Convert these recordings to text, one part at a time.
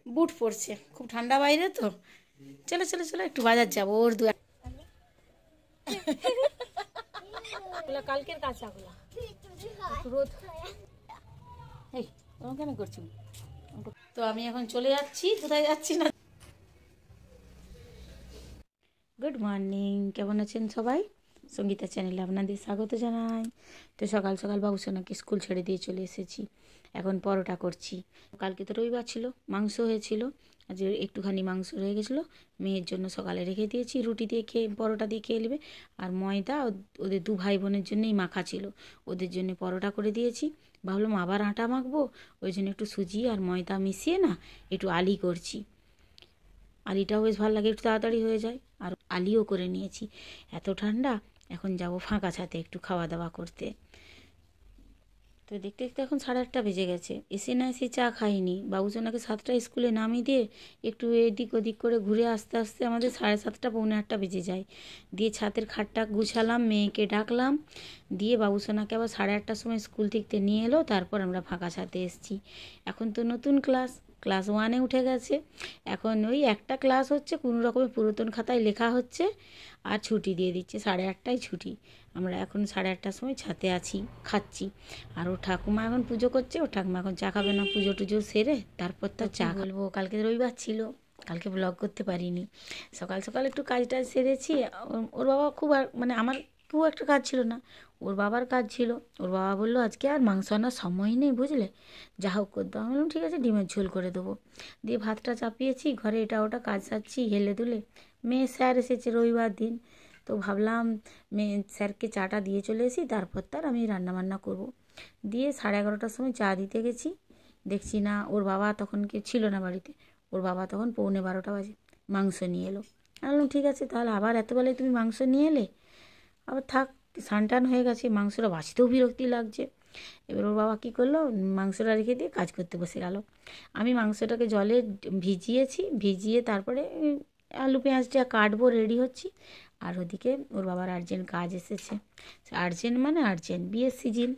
বুট পরছে, খুব ঠান্ডা বাইরে তো। চলো চলো চলো একটু বাজার যাবো, ওর কালকের কাঁচাগুলো রোদ। এই তোমার কেন করছো? তো আমি এখন চলে যাচ্ছি, কোথায় যাচ্ছি না। গুড মর্নিং, কেমন আছেন সবাই? সঙ্গীতা চ্যানেলে আপনাদের স্বাগত জানাই। তো সকাল সকাল বাবুসোনাকে স্কুল ছেড়ে দিয়ে চলে এসেছি, এখন পরোটা করছি। কালকে তো রবিবার ছিল, মাংস হয়েছিল, আজ একটুখানি মাংস রয়ে গেছিলো, মেয়ের জন্য সকালে রেখে দিয়েছি, রুটি দিয়ে খেয়ে পরোটা দিয়ে খেয়ে নেবে। আর ময়দা ওদের দু ভাই বোনের জন্যই মাখা ছিল, ওদের জন্য পরোটা করে দিয়েছি। ভাবলাম আবার আটা মাখবো, ওই জন্য একটু সুজি আর ময়দা মিশিয়ে না একটু আলি করছি। আলিটাও বেশ ভালো লাগে, একটু তাড়াতাড়ি হয়ে যায়। আর আলিও করে নিয়েছি। এত ঠান্ডা, এখন যাব ফাঁকা ছাতে একটু খাওয়া দাওয়া করতে। তো দেখতে দেখতে এখন 8:30 বেজে গেছে, এসে না এসে চা খাইনি। বাবুসোনাকে 7টায় স্কুলে নামিয়ে দিয়ে একটু এদিক ওদিক করে ঘুরে আসতে আসতে আমাদের 7:30 পৌনে 8টা বেজে যায়। দিয়ে ছাতের খাটটা গুছালাম, মেয়েকে ডাকলাম, দিয়ে বাবুসোনাকে আবার 8:30টার সময় স্কুল থেকে নিয়ে এলো। তারপর আমরা ফাঁকা ছাতে এসেছি। এখন তো নতুন ক্লাস 1-এ উঠে গেছে। এখন ওই একটা ক্লাস হচ্ছে, কোনো রকমের পুরাতন খাতায় লেখা হচ্ছে, আর ছুটি দিয়ে দিচ্ছে, 8:30টায় ছুটি। আমরা এখন 8:30টার সময় ছাতে আছি, খাচ্ছি। আর ওর ঠাকুমা এখন পুজো করছে, ওর ঠাকুমা এখন চা খাবে না, পুজো টুজো সেরে তারপর তো চা বলবো। কালকে রবিবার ছিল, কালকে ব্লগ করতে পারিনি। সকাল সকাল একটু কাজটা সেরেছি। ওর বাবা খুব মানে আমার খুব একটা কাজ ছিল না, ওর বাবার কাজ ছিল। ওর বাবা বললো আজকে আর মাংস আনার সময় নেই, বুঝলে, যা হোক করতে। আমি বললাম ঠিক আছে, ডিমের ঝোল করে দেবো। দিয়ে ভাতটা চাপিয়েছি, ঘরে এটা ওটা কাজ সারছি হেলে দুলে। মেয়ে স্যার এসেছে রবিবার দিন, তো ভাবলাম মেয়ে স্যারকে চাটা দিয়ে চলে এসি, তারপর তার আমি রান্নাবান্না করব। দিয়ে 11:30টার সময় চা দিতে গেছি, দেখছি না ওর বাবা তখন কেউ ছিল না বাড়িতে। ওর বাবা তখন পৌনে 12টা বাজে মাংস নিয়ে এলো। আমি বললাম ঠিক আছে, তাহলে আবার এতবেলায় তুমি মাংস নিয়ে এলে, আবার থাক, সানটান হয়ে গেছে, মাংসটা বাঁচতেও বিরক্তি লাগছে। এবার ওর বাবা কী করলো, মাংসটা রেখে দিয়ে কাজ করতে বসে গেল। আমি মাংসটাকে জলে ভিজিয়েছি, ভিজিয়ে তারপরে আলু পেঁয়াজটা কাটবো, রেডি হচ্ছি। আর ওদিকে ওর বাবার আর্জেন্ট কাজ এসেছে। আর্জেন্ট মানে আর্জেন্ট, বিয়ের সিজন।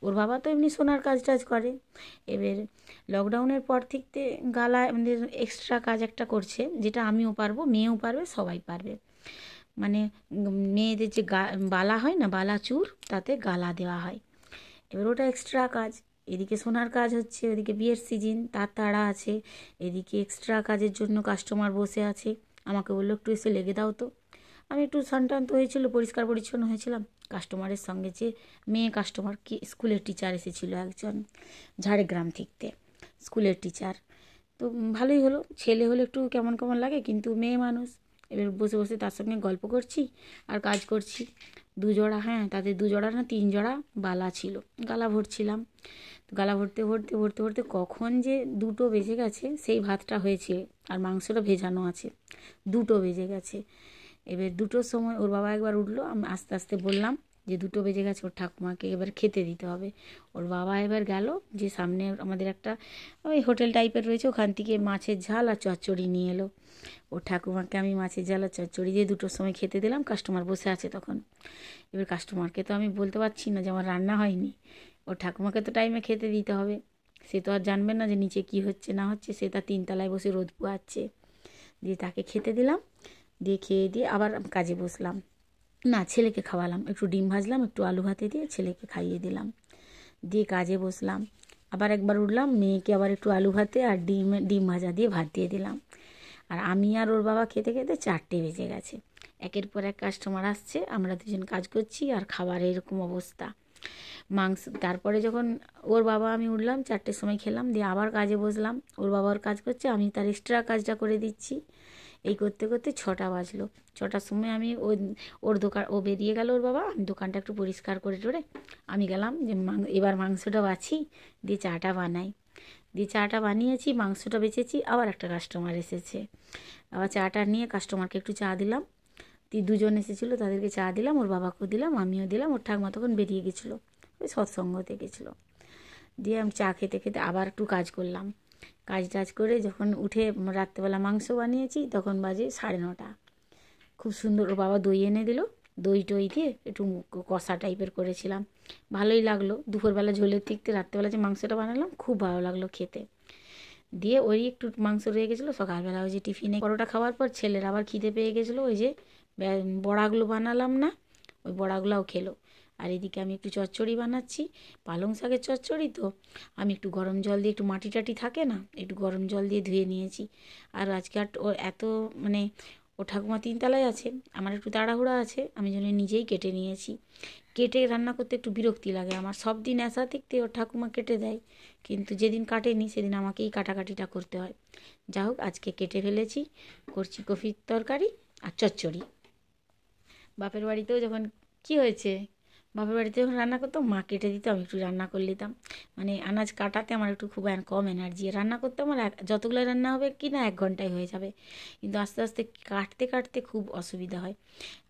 ওর বাবা তো এমনি সোনার কাজ টাজ করে। এবার লকডাউনের পর থেকে গালায় আমাদের এক্সট্রা কাজ একটা করছে, যেটা আমিও পারবো, মেয়েও পারবে, সবাই পারবে। মানে মেয়েদের যে বালা হয় না, বালা চুর, তাতে গালা দেওয়া হয়। এবার ওটা এক্সট্রা কাজ। এদিকে সোনার কাজ হচ্ছে, ওদিকে বিয়ের সিজন, তার তাড়া আছে। এদিকে এক্সট্রা কাজের জন্য কাস্টমার বসে আছে, আমাকে বললো একটু এসে লেগে দাও তো। আমি একটু সানটান্ত হয়েছিল, পরিষ্কার পরিচ্ছন্ন হয়েছিলাম। কাস্টমারের সঙ্গে যে মেয়ে কাস্টমার, কি স্কুলের টিচার এসেছিল একজন, ঝাড়গ্রাম থেকে স্কুলের টিচার। তো ভালোই হলো, ছেলে হলে একটু কেমন কেমন লাগে, কিন্তু মেয়ে মানুষ। এবার বসে বসে তার সঙ্গে গল্প করছি আর কাজ করছি। 2 জোড়া, হ্যাঁ তাদের 2 জোড়া না 3 জোড়া বালা ছিল, গালা ভরছিলাম। গালা ভরতে ভরতে ভরতে ভরতে কখন যে 2টো বেজে গেছে, সেই ভাতটা হয়েছে আর মাংসটা ভেজানো আছে, 2টো বেজে গেছে। এবার 2টোর সময় ওর বাবা একবার উঠলো, আমি আস্তে আস্তে বললাম যে 2টো বেজে গেছে, ওর ঠাকুমাকে এবার খেতে দিতে হবে। ওর বাবা এবার গেল, যে সামনে আমাদের একটা ওই হোটেল টাইপের রয়েছে, ওখান থেকে মাছের ঝাল আর চচ্চড়ি নিয়ে এলো। ওর ঠাকুমাকে আমি মাছের ঝাল আর চচ্চড়ি দিয়ে 2টোর সময় খেতে দিলাম। কাস্টমার বসে আছে তখন। এবার কাস্টমারকে তো আমি বলতে পারছি না যে আমার রান্না হয়নি, ওর ঠাকুমাকে তো টাইমে খেতে দিতে হবে। সে তো আর জানবে না যে নিচে কি হচ্ছে না হচ্ছে, সে তার 3তলায় বসে রোদ পোয়াচ্ছে। দিয়ে তাকে খেতে দিলাম, দিয়ে খেয়ে দিয়ে আবার কাজে বসলাম। না, ছেলেকে খাওয়ালাম, একটু ডিম ভাজলাম, একটু আলু ভাতে দিয়ে ছেলেকে খাইয়ে দিলাম, দিয়ে কাজে বসলাম। আবার একবার উঠলাম, মেয়েকে আবার একটু আলু ভাতে আর ডিম ভাজা দিয়ে ভাত দিয়ে দিলাম। আর আমি আর ওর বাবা খেতে খেতে 4টে বেজে গেছে। একের পর এক কাস্টমার আসছে, আমরা দুজন কাজ করছি আর খাবার এরকম অবস্থা। মাংস তারপরে যখন ওর বাবা আমি উঠলাম, 4টের সময় খেলাম, দিয়ে আবার কাজে বসলাম। ওর বাবার কাজ করছে, আমি তার এক্সট্রা কাজটা করে দিচ্ছি। এই করতে করতে 6টা বাজলো। 6টার সময় আমি ওর দোকান, ও বেরিয়ে গেল ওর বাবা, আমি দোকানটা একটু পরিষ্কার করে টোরে আমি গেলাম যে এবার মাংসটা বাছি, দিয়ে চাটা বানাই। দিয়ে চাটা বানিয়েছি, মাংসটা বেচেছি, আবার একটা কাস্টমার এসেছে। আবার চাটা নিয়ে কাস্টমারকে একটু চা দিলাম। 2জন এসেছিলো, তাদেরকে চা দিলাম, ওর বাবাকেও দিলাম, আমিও দিলাম। ওর ঠাকুমা তখন বেরিয়ে গেছিলো, ওই সৎসঙ্গতে গেছিলো। দিয়ে আমি চা খেতে খেতে আবার একটু কাজ করলাম। কাজ টাজ করে যখন উঠে রাত্রেবেলা মাংস বানিয়েছি, তখন বাজে 9:30। খুব সুন্দর ওর বাবা দই এনে দিল, দই টই দিয়ে একটু কষা টাইপের করেছিলাম, ভালোই লাগলো। দুপুরবেলা ঝোলের থেকে রাত্রেবেলা যে মাংসটা বানালাম, খুব ভালো লাগলো খেতে। দিয়ে ওই একটু মাংস রয়ে গেছিলো সকালবেলা, ওই যে টিফিনে পরোটা খাওয়ার পর ছেলের আবার খিদে পেয়ে গেছিলো, ওই যে বড়াগুলো বানালাম না, ওই বড়াগুলোও খেলো। আর এদিকে আমি একটু চচ্চড়ি বানাচ্ছি, পালং শাকের চচ্চড়ি। তো আমি একটু গরম জল দিয়ে, একটু মাটি টাটি থাকে না, একটু গরম জল দিয়ে ধুয়ে নিয়েছি। আর আজকে আর ও এত মানে ও ঠাকুমা 3তলায় আছে, আমার একটু তাড়াহুড়া আছে, আমি জন্য নিজেই কেটে নিয়েছি। কেটে রান্না করতে একটু বিরক্তি লাগে আমার, সব দিন এসা দেখতে ওর ঠাকুমা কেটে দেয়, কিন্তু যেদিন কাটেনি সেদিন আমাকেই কাটাকাটিটা করতে হয়। যা হোক আজকে কেটে ফেলেছি, করছি কফির তরকারি আর চচ্চড়ি। বাপের বাড়িতেও যখন কি হয়েছে, বাপের বাড়িতে যখন রান্না করতাম মা কেটে দিত, আমি একটু রান্না করে নিতাম। মানে আনাজ কাটাতে আমার একটু খুব কম এনার্জি, রান্না করতে আমার যতগুলো রান্না হবে কি না 1 ঘন্টায় হয়ে যাবে, কিন্তু আস্তে আস্তে কাটতে কাটতে খুব অসুবিধা হয়।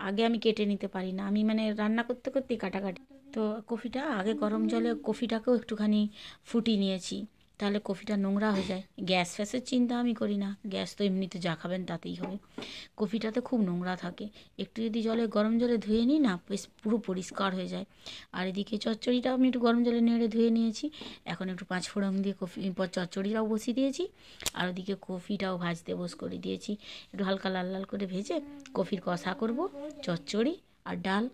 আগে আমি কেটে নিতে পারি না, আমি মানে রান্না করতে করতেই কাটাকাটি। তো কফিটা আগে গরম জলে কফিটাকেও একটুখানি ফুটিয়ে নিয়েছি, তাহলে কফিটা নোংরা হয়ে যায়। গ্যাস ফ্যাসের চিন্তা আমি করি না, গ্যাস তো এমনিতে যা খাবেন তাতেই হবে। কফিটাতে খুব নোংরা থাকে, একটু যদি গরম জলে ধুয়ে নিই না, বেশ পুরো পরিষ্কার হয়ে যায়। আর এদিকে চচ্চড়িটাও আমি একটু গরম জলে নেড়ে ধুয়ে নিয়েছি, এখন একটু 5 ফোড়ন দিয়ে চচ্চড়িটাও বসিয়ে দিয়েছি। আর ওদিকে কফিটাও ভাজতে করে দিয়েছি, একটু হালকা লাল লাল করে ভেজে কফির কষা করব, চচ্চড়ি আর ডাল।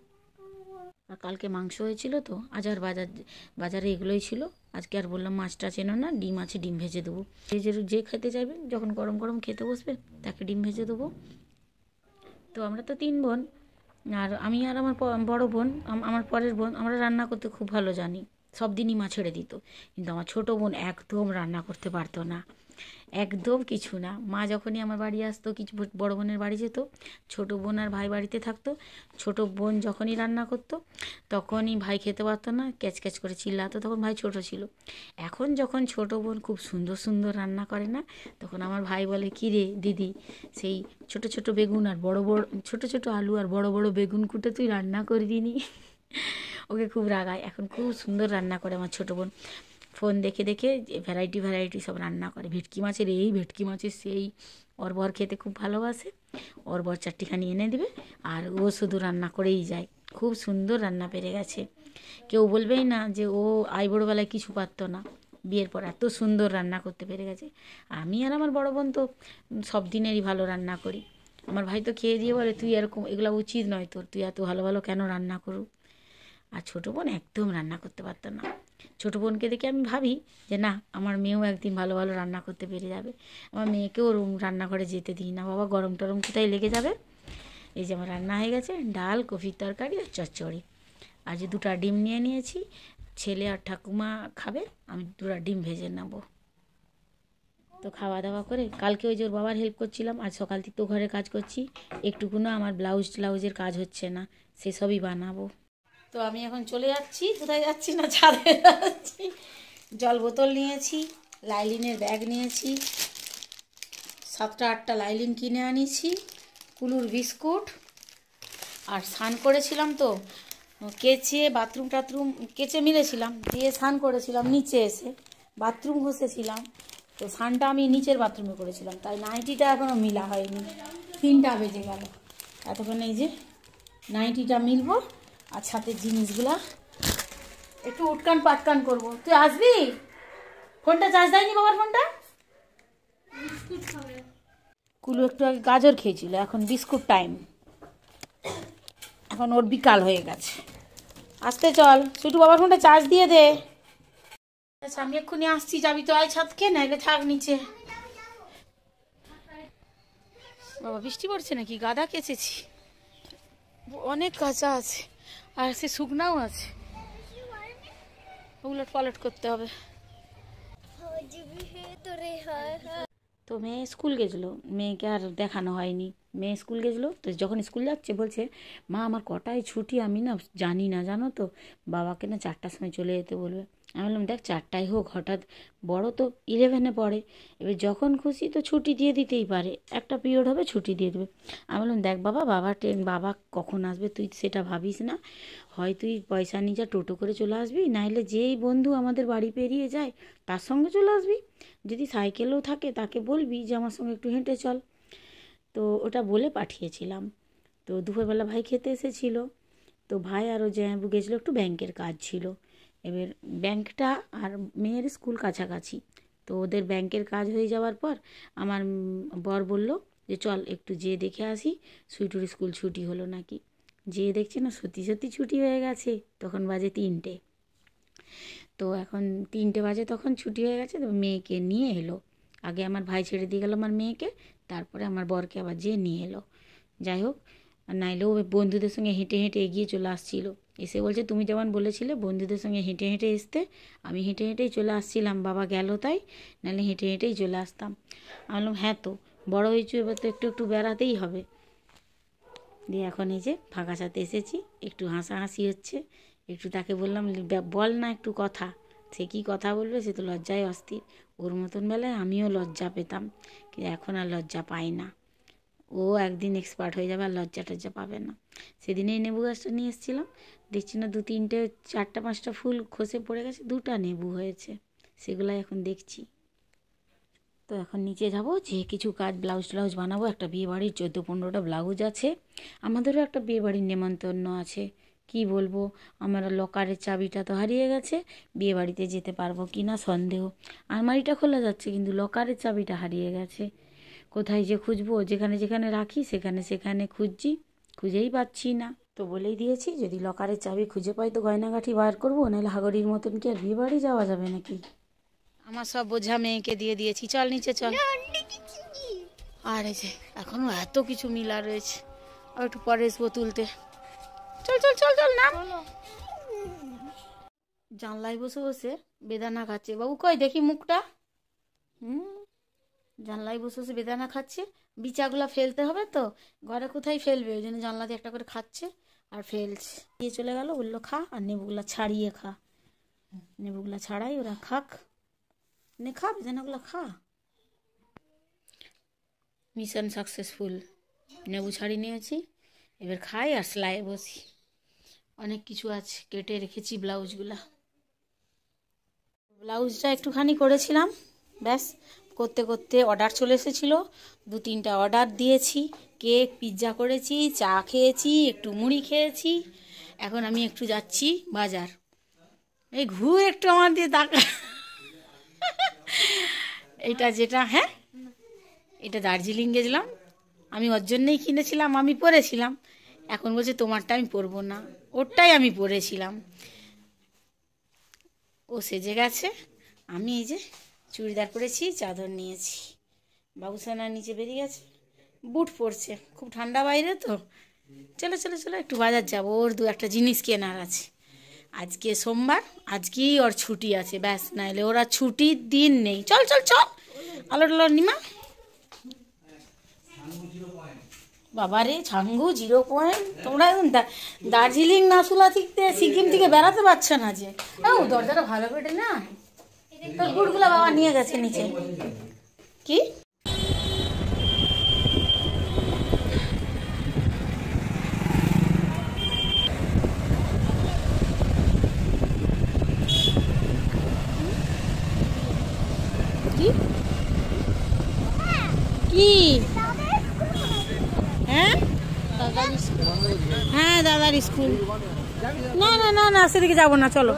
আর কালকে মাংস হয়েছিল, তো আজ আর বাজারে এগুলোই ছিল। আজকে আর বললাম মাছটা চেনো না, ডিম আছে ডিম ভেজে দেবো, যে খেতে চাইবে যখন গরম গরম খেতে বসবে তাকে ডিম ভেজে দেবো। তো আমরা তো 3 বোন, আর আমি আর আমার বড় বোন, আমার পরের বোন, আমরা রান্না করতে খুব ভালো জানি, সব দিনই মা ছেড়ে দিত। কিন্তু আমার ছোটো বোন একদম রান্না করতে পারতো না, একদম কিছু না। মা যখনই আমার বাড়ি আসতো, কিছু বড় বোনের বাড়ি যেত, ছোটো বোন আর ভাই বাড়িতে থাকতো, ছোটো বোন যখনই রান্না করতো তখনই ভাই খেতে পারতো না, ক্যাচ ক্যাচ করে চিল্লাতো, তখন ভাই ছোট ছিল। এখন যখন ছোটো বোন খুব সুন্দর সুন্দর রান্না করে না, তখন আমার ভাই বলে, কী রে দিদি, সেই ছোট ছোট বেগুন আর বড় বড় ছোট ছোট আলু আর বড় বড় বেগুন কুটে তুই রান্না করে দিনি। ওকে খুব রাগায়, এখন খুব সুন্দর রান্না করে আমার ছোটো বোন, ফোন দেখে দেখে ভ্যারাইটি ভ্যারাইটি সব রান্না করে, ভেটকি মাছের এই ভেটকি মাছের সেই। ওর বর খেতে খুব ভালোবাসে, ওর বর 4টিখানি এনে দেবে আর ও শুধু রান্না করেই যায়, খুব সুন্দর রান্না পেরে গেছে। কেউ বলবেই না যে ও আইবুড়োবেলায় কিছু পারতো না, বিয়ের পর এত সুন্দর রান্না করতে পেরে গেছে। আমি আর আমার বড় বোন তো সব দিনেরই ভালো রান্না করি। আমার ভাই তো খেয়ে দিয়ে বলে, তুই এরকম এগুলো উচিত নয় তোর, তুই এত ভালো ভালো কেন রান্না করু। আর ছোটো বোন একদম রান্না করতে পারতো না। ছোটো বোনকে দেখে আমি ভাবি যে না, আমার মেয়েও একদিন ভালো ভালো রান্না করতে পেরে যাবে। আমার মেয়েকেও রান্নাঘরে যেতে দিই না, বাবা গরম টরম কোথায় লেগে যাবে। এই যে আমার রান্না হয়ে গেছে, ডাল, কফির তরকারি আর চচ্চড়ি। আর যে 2টা ডিম নিয়ে নিয়েছি, ছেলে আর ঠাকুমা খাবে, আমি 2টা ডিম ভেজে নেব। তো খাওয়া দাওয়া করে কালকে ওই যে ওর বাবার হেল্প করছিলাম, আজ সকাল থেকে তো ঘরে কাজ করছি, একটুকুনো আমার ব্লাউজের কাজ হচ্ছে না, সেসবই বানাবো। তো আমি এখন চলে যাচ্ছি, কোথায় যাচ্ছি না, ছাদে যাচ্ছি। জল বোতল নিয়েছি, লাইলিনের ব্যাগ নিয়েছি, 7টা 8টা লাইলিন কিনে আনিছি, কুলুর বিস্কুট। আর স্নান করেছিলাম তো, কেচে বাথরুম টাথরুম কেচে মিলেছিলাম, দিয়ে স্নান করেছিলাম, নিচে এসে বাথরুম ঘষেছিলাম। তো স্নানটা আমি নিচের বাথরুমে করেছিলাম, তাই নাইটিটা এখনও মিলা হয়নি, 3টা বেজে গেল। এতক্ষণ এই যে নাইটিটা মিলবো, আর ছাতের জিনিসগুলা একটু উটকান পাটকান করবো। তুই আসবি? ফোনটা চার্জ দেয়নি বাবার ফোনটা। কুলু একটু আগে গাজর খেয়েছিল, এখন বিস্কুট টাইম, এখন ওর বিকাল হয়ে গেছে। আসতে চল, শুধু বাবার ফোনটা চার্জ দিয়ে দে। আচ্ছা আমি এক্ষুনি আসছি, যাবি তো আয় ছাদকে, নাইলে থাক নিচে। বাবা বৃষ্টি পড়ছে নাকি? গাদা কেচেছি, অনেক কাঁচা আছে আর সে শুকনাও আছে, উলট পালট করতে হবে। তো মেয়ে স্কুল গেছিলো, মেয়েকে আর দেখানো হয়নি। মেয়ে স্কুল গেছিলো, তো যখন স্কুল যাচ্ছে বলছে, মা আমার কটায় ছুটি আমি না জানি না, জানো তো, বাবাকে না 4টার সময় চলে যেতে বলবে। আমি বললাম দেখ 4টায় হোক, হঠাৎ বড় তো 11-এ পড়ে, এবার যখন খুশি তো ছুটি দিয়ে দিতেই পারে, একটা পিরিয়ড হবে ছুটি দিয়ে দেবে। আমি বললাম দেখ বাবা, বাবা কখন আসবে তুই সেটা ভাবিস না, হয় তুই পয়সা নিয়ে যা, টোটো করে চলে আসবি, নাইলে যেই বন্ধু আমাদের বাড়ি পেরিয়ে যায় তার সঙ্গে চলে আসবি, যদি সাইকেলও থাকে তাকে বলবি যে আমার সঙ্গে একটু হেঁটে চল। তো ওটা বলে পাঠিয়েছিলাম। তো দুপুরবেলা ভাই খেতে এসেছিল, তো ভাই আরও জামাইবাবু গেছিলো, একটু ব্যাংকের কাজ ছিল। এবার ব্যাংকটা আর মেয়ের স্কুল কাছাকাছি, তো ওদের ব্যাংকের কাজ হয়ে যাওয়ার পর আমার বর বলল যে চল একটু যেয়ে দেখে আসি সুইটুর স্কুল ছুটি হলো নাকি। যেয়ে দেখছি না সত্যি সত্যি ছুটি হয়ে গেছে। তখন বাজে 3টে। তো এখন 3টে বাজে, তখন ছুটি হয়ে গেছে। তো মেয়েকে নিয়ে এলো। আগে আমার ভাই ছেড়ে দিয়ে গেল আমার মেয়েকে, তারপরে আমার বরকে আবার যেয়ে নিয়ে এলো। যাই হোক, নাইলেও বন্ধুদের সঙ্গে হেঁটে হেঁটে এগিয়ে চলে আসছিল। এসে বলছে তুমি যেমন বলেছিলে বন্ধুদের সঙ্গে হেঁটে হেঁটে আসতে, আমি হেঁটে হেঁটেই চলে আসছিলাম, বাবা গেল তাই, নাহলে হেঁটে হেঁটেই চলে আসতাম। আমি বললাম হ্যাঁ, তো বড় হয়েছো, এবার তো একটু একটু বেড়াতেই হবে। দিয়ে এখন এই যে ফাঁকা সাথে এসেছি, একটু হাসাহাসি হচ্ছে। একটু তাকে বললাম বল না একটু কথা। সে কী কথা বলবে, সে তো লজ্জায় অস্থির। ওর মতন বেলায় আমিও লজ্জা পেতাম, কিন্তু এখন আর লজ্জা পাই না। ও একদিন এক্সপার্ট হয়ে যাবে, আর লজ্জা টজ্জা পাবে না। সেদিনেই লেবু গাছটা নিয়ে এসেছিলাম, দেখছি না 2, 3টে, 4টা 5টা ফুল খসে পড়ে গেছে, 2টা লেবু হয়েছে। সেগুলাই এখন দেখছি। তো এখন নিচে যাব, যে কিছু কাজ ব্লাউজ বানাবো। একটা বিয়েবাড়ির 14-15টা ব্লাউজ আছে। আমাদেরও একটা বিয়েবাড়ির নেমন্তন্ন আছে। কি বলবো, আমার লকারের চাবিটা তো হারিয়ে গেছে, বিয়েবাড়িতে যেতে পারবো কি না সন্দেহ। আলমারিটা খোলা যাচ্ছে, কিন্তু লকারের চাবিটা হারিয়ে গেছে। কোথায় যে খুঁজবো, যেখানে যেখানে রাখি সেখানে সেখানে খুঁজছি, খুঁজেই পাচ্ছি না। তো বলেই দিয়েছি যদি লকারের চাবি খুঁজে পাই তো গয়নাগাঠি বার করবো, নাহলে হাগরির মতন কি আর বিয়েবাড়ি যাওয়া যাবে নাকি। আমার সব বোঝা মেয়েকে দিয়ে দিয়েছি, চল নিচে চল। আর এই যে এখনো এত কিছু মিলা রয়েছে, আর একটু পরে আসবো তুলতে। চল চল চল চল না। জানলায় বসে বসে বেদানা খাচ্ছে। বাবু কই দেখি মুখটা। জানলায় বসে বসে বেদানা খাচ্ছে। বিচাগুলা ফেলতে হবে তো, ঘরে কোথায় ফেলবে, ওই জন্য জানলা দিয়ে একটা করে খাচ্ছে আর ফেলছে। দিয়ে চলে গেল, বললো খা, আর নেবুগুলা ছাড়িয়ে খা। নেবুগুলা ছাড়াই ওরা খাক, নে খা, বেদানাগুলো খা। Mission successful. নেবু ছাড়িয়ে নিয়েছি, এবার খাই আর সেলাইয়ে বসি। অনেক কিছু আছে, কেটে রেখেছি ব্লাউজগুলা। ব্লাউজটা একটুখানি করেছিলাম, ব্যাস। করতে করতে অর্ডার চলে এসেছিলো, 2-3টা অর্ডার দিয়েছি। কেক, পিৎজা করেছি, চা খেয়েছি, একটু মুড়ি খেয়েছি। এখন আমি একটু যাচ্ছি বাজার। এই ঘুর একটু আমার দিয়ে তাকা। এটা যেটা, হ্যাঁ এটা দার্জিলিং গেছিলাম, আমি ওর জন্যেই কিনেছিলাম, আমি পরেছিলাম। এখন বলছে তোমারটা আমি পরবো না, ওরটাই আমি পরেছিলাম। ও সেজে গেছে, আমি এই যে চুড়িদার পরেছি, চাদর নিয়েছি। বাবুসানা নিচে বেরিয়ে গেছে, বুট পরছে, খুব ঠান্ডা বাইরে তো। চলো চলো চলো একটু বাজার যাবো, ওর 2-একটা জিনিস কেনার আছে। আজকে সোমবার, আজকেই ওর ছুটি আছে, ব্যাস, নাইলে ওরা ছুটির দিন নেই। চল চল চল, আলো টালো নিমা। বাবা রে, ছাঙ্গু 0 পয়েন্ট। তোমরা এখন দার্জিলিং নাসুলা থেকে সিকিম থেকে বেড়াতে পারছো না যে। ও দরজাটা ভালো করে না, তোর গুড়গুলা বাবা নিয়ে গেছে নিচে। কি কি হ্যাঁ, হ্যাঁ দাদার স্কুল। না না না না, সেদিকে যাবো না, চলো।